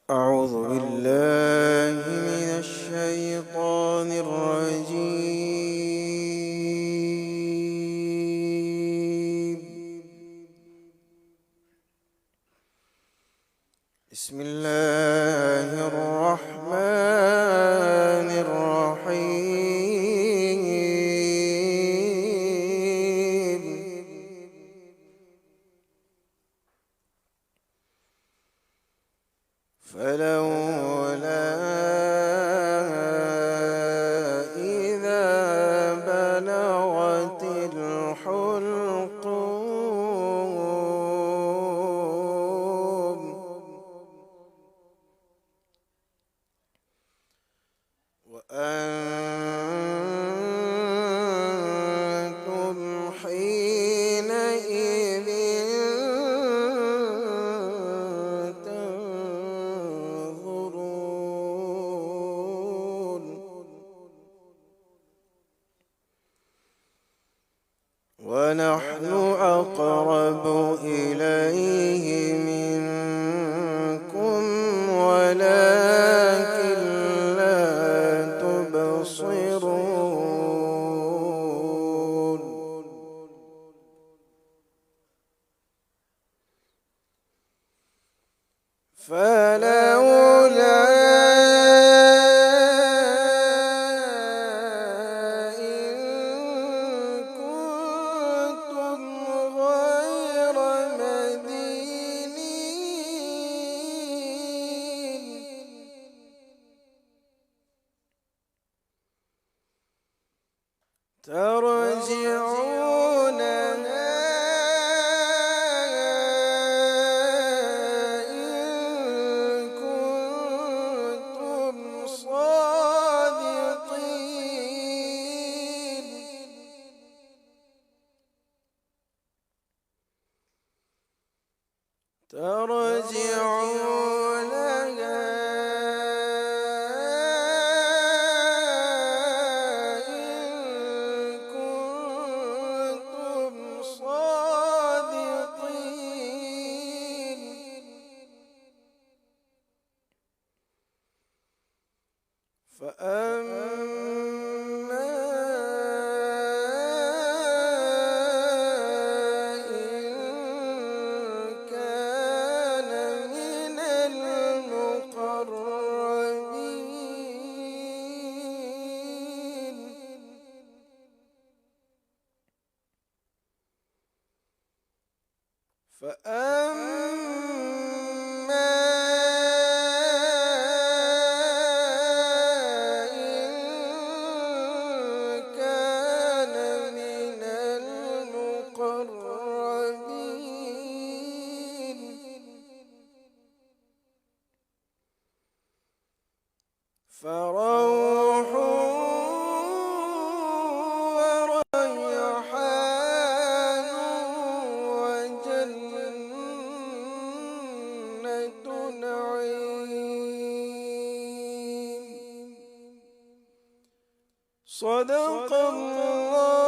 أعوذ بالله من الشيطان الرجيم. بسم الله الرحمن الرحيم. فلولا إذا بلغت الحلقوم وأنتم حينئذ تنظرون. ونحن أقرب إليه منكم ولكن لا تبصرون. فلولا إن كنتم غير مدينين ترجعونها إن كنتم صادقين. ترجعونها إن كنتم صادقين. فأما إن كان من المقربين فأما إن كان من المقربين فروح وريحان وجنة نعيم. صدق الله